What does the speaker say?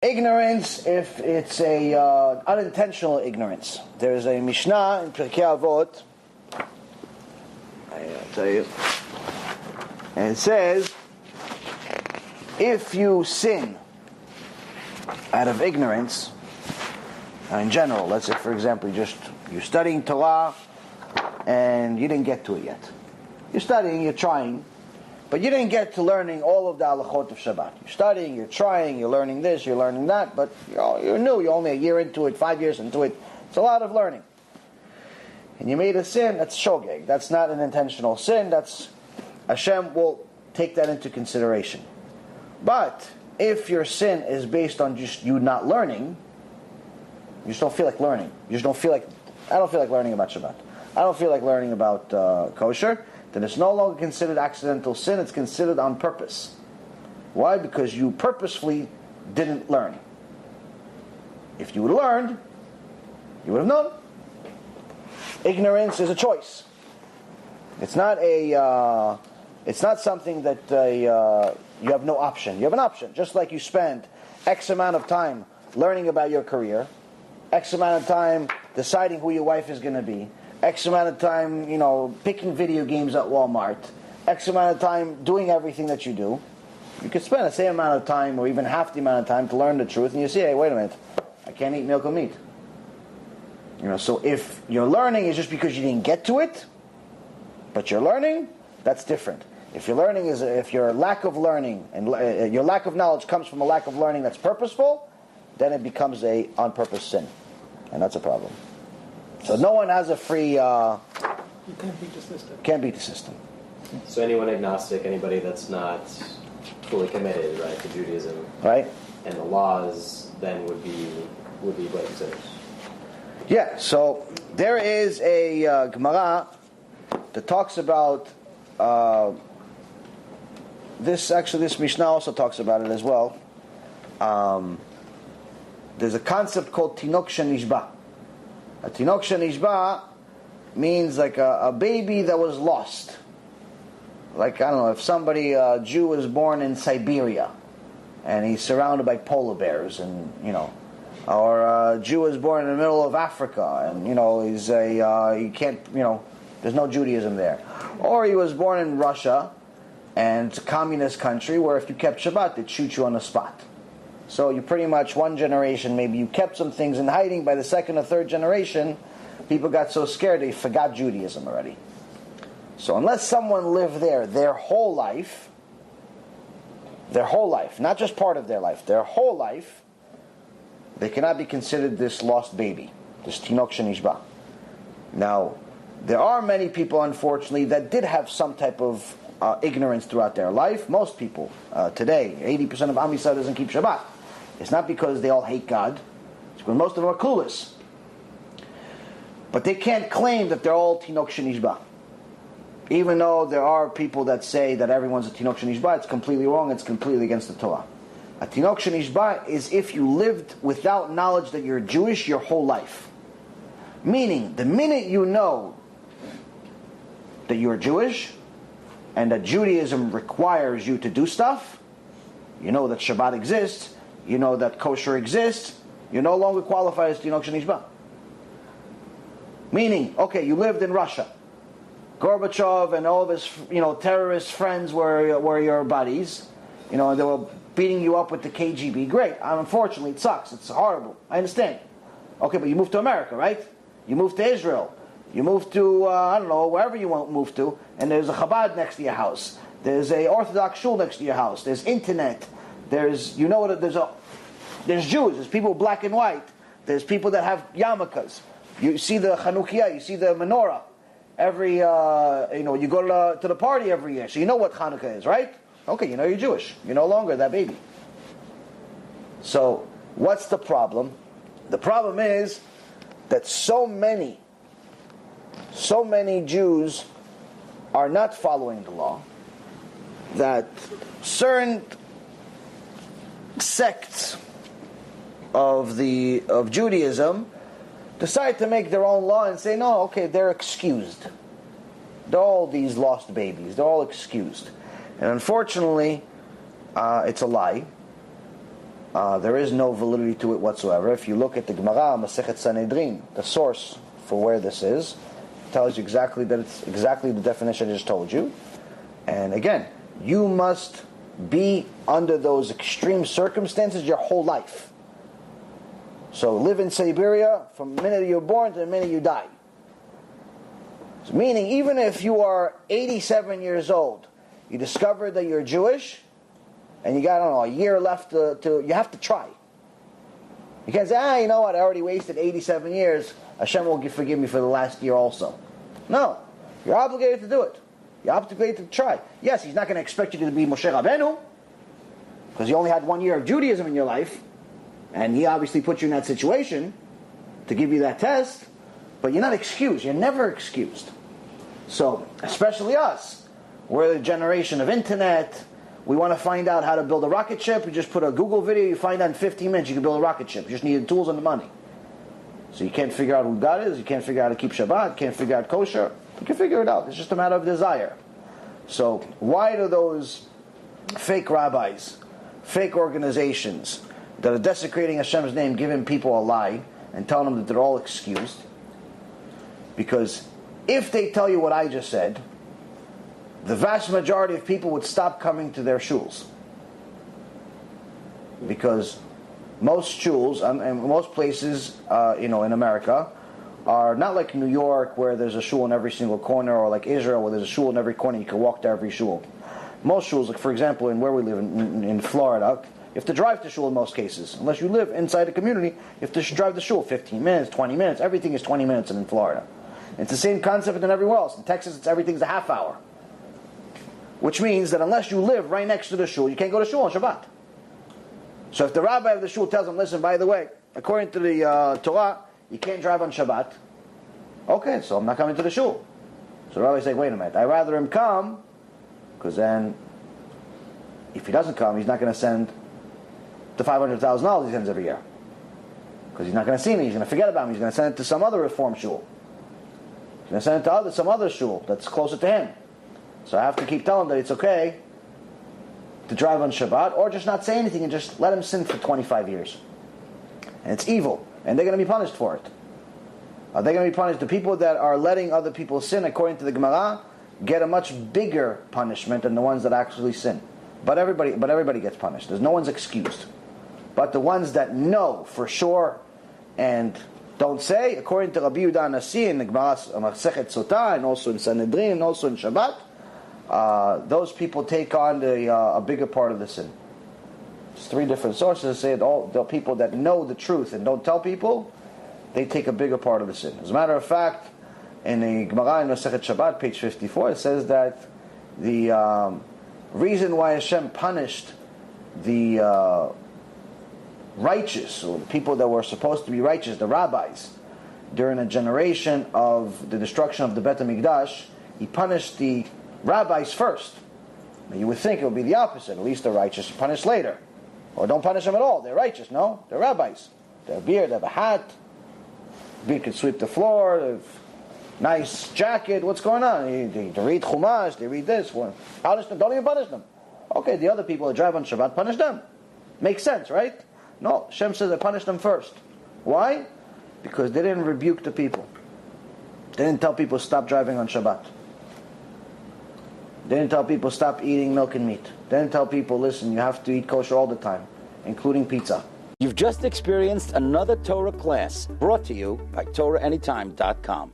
Ignorance, if it's a unintentional ignorance. There's a Mishnah in Pirkei Avot, I'll tell you, and it says, if you sin out of ignorance, in general, let's say for example, you're studying Torah and you didn't get to it yet. You're studying, you're trying, but you didn't get to learning all of the halachot of Shabbat. You're studying, you're trying, you're learning this, you're learning that, but you're new, you're only a year into it, 5 years into it. It's a lot of learning. And you made a sin, that's shogeg. That's not an intentional sin, Hashem will take that into consideration. But if your sin is based on just you not learning, you just don't feel like learning. You just don't feel like, I don't feel like learning about Shabbat. I don't feel like learning about kosher. Then it's no longer considered accidental sin, it's considered on purpose. Why? Because you purposefully didn't learn. If you would have learned, you would have known. Ignorance is a choice. It's not something that you have no option. You have an option. Just like you spend X amount of time learning about your career, X amount of time deciding who your wife is going to be, X amount of time, picking video games at Walmart, X amount of time doing everything that you do. You could spend the same amount of time or even half the amount of time to learn the truth, and you say, hey, wait a minute, I can't eat milk or meat. So if your learning is just because you didn't get to it, but you're learning, that's different. If your lack of learning and your lack of knowledge comes from a lack of learning that's purposeful, then it becomes a on-purpose sin, and that's a problem. So no one has a free... you can't beat the system. Can't beat the system. So anyone agnostic, anybody that's not fully committed, right, to Judaism, right, and the laws, then would be blamed sinners. Yeah. So there is a Gemara that talks about this. Actually, this Mishnah also talks about it as well. There's a concept called Tinok Shenishba. A Tinok Shenishba means like a baby that was lost. Like, I don't know, if somebody, a Jew was born in Siberia and he's surrounded by polar bears and, or a Jew was born in the middle of Africa and, he can't, there's no Judaism there. Or he was born in Russia and it's a communist country where if you kept Shabbat, they'd shoot you on the spot. So you pretty much, one generation, maybe you kept some things in hiding. By the second or third generation, people got so scared they forgot Judaism already. So unless someone lived there their whole life, not just part of their life, their whole life, they cannot be considered this lost baby, this Tinok Shenishba. Now, there are many people, unfortunately, that did have some type of ignorance throughout their life. Most people today, 80% of Am Yisrael doesn't keep Shabbat. It's not because they all hate God. It's because most of them are clueless. But they can't claim that they're all Tinok Shenishba. Even though there are people that say that everyone's a Tinok Shenishba, it's completely wrong, it's completely against the Torah. A Tinok Shenishba is if you lived without knowledge that you're Jewish your whole life. Meaning, the minute you know that you're Jewish, and that Judaism requires you to do stuff, you know that Shabbat exists, you know that kosher exists, you no longer qualify as Tinok Shenishba. Meaning, okay, you lived in Russia. Gorbachev and all of his, terrorist friends were your buddies. And they were beating you up with the KGB. Great. Unfortunately, it sucks. It's horrible. I understand. Okay, but you moved to America, right? You moved to Israel. You moved to, wherever you want to move to, and there's a Chabad next to your house. There's a Orthodox shul next to your house. There's internet. There's Jews. There's people black and white. There's people that have yarmulkes. You see the Chanukiah. You see the menorah. Every, you go to the party every year. So you know what Hanukkah is, right? Okay, you're Jewish. You're no longer that baby. So, what's the problem? The problem is that so many Jews are not following the law, that certain sects of Judaism decide to make their own law and say, no, okay, they're excused. They're all these lost babies. They're all excused. And unfortunately, it's a lie. there is no validity to it whatsoever. If you look at the Gemara, Masechet Sanhedrin, the source for where this is, tells you exactly that it's exactly the definition I just told you. And again, you must be under those extreme circumstances your whole life. So live in Siberia from the minute you're born to the minute you die. So meaning, even if you are 87 years old, you discover that you're Jewish, and you got, I don't know, a year left to you have to try. You can't say, you know what, I already wasted 87 years, Hashem will forgive me for the last year also. No, you're obligated to do it. You're obligated to try. Yes, he's not going to expect you to be Moshe Rabbeinu, because you only had 1 year of Judaism in your life, and he obviously put you in that situation to give you that test, but you're not excused. You're never excused. So, especially us, we're the generation of internet. We want to find out how to build a rocket ship. You just put a Google video, you find out in 15 minutes you can build a rocket ship. You just need the tools and the money. So you can't figure out who God is, you can't figure out how to keep Shabbat, you can't figure out kosher. You can figure it out. It's just a matter of desire. So why do those fake rabbis, fake organizations that are desecrating Hashem's name, giving people a lie and telling them that they're all excused? Because if they tell you what I just said, the vast majority of people would stop coming to their shuls. Because most shuls and most places, in America, are not like New York where there's a shul in every single corner, or like Israel where there's a shul in every corner. You can walk to every shul. Most shuls, like for example, in where we live in Florida, you have to drive to shul in most cases. Unless you live inside a community, you have to drive to shul 15 minutes, 20 minutes. Everything is 20 minutes in Florida. And it's the same concept than everywhere else. In Texas, everything's a half hour. Which means that unless you live right next to the shul, you can't go to shul on Shabbat. So if the rabbi of the shul tells them, listen, by the way, according to the Torah, you can't drive on Shabbat. Okay, so I'm not coming to the shul. So the rabbi's like, wait a minute, I'd rather him come, because then, if he doesn't come, he's not going to send the $500,000 he sends every year. Because he's not going to see me, he's going to forget about me, he's going to send it to some other reform shul. He's going to send it to some other shul that's closer to him. So I have to keep telling him that it's okay to drive on Shabbat, or just not say anything and just let him sin for 25 years. And it's evil, and they're going to be punished for it. Are they going to be punished? The people that are letting other people sin, according to the Gemara, get a much bigger punishment than the ones that actually sin. But everybody gets punished. No one's excused. But the ones that know for sure and don't say, according to Rabbi Yehuda Nasi in the Gemara Masechet Sotah, and also in Sanhedrin, and also in Shabbat, those people take on a bigger part of the sin. There's three different sources that say that all the people that know the truth and don't tell people, they take a bigger part of the sin. As a matter of fact, in the Gemara in Masechet Shabbat, page 54, it says that the reason why Hashem punished the righteous, or people that were supposed to be righteous, the rabbis, during a generation of the destruction of the Bet HaMikdash, he punished the rabbis first. Now you would think it would be the opposite. At least the righteous are punished later. Or don't punish them at all. They're righteous. No, they're rabbis. They have a beard, they have a hat. Beard can sweep the floor, they have nice jacket. What's going on? They read Chumash, they read this. Punish them. Don't even punish them. Okay, the other people that drive on Shabbat, punish them. Makes sense, right? No, Hashem says I punish them first. Why? Because they didn't rebuke the people. They didn't tell people stop driving on Shabbat. They didn't tell people stop eating milk and meat. They didn't tell people, listen, you have to eat kosher all the time, including pizza. You've just experienced another Torah class brought to you by Torahanytime.com.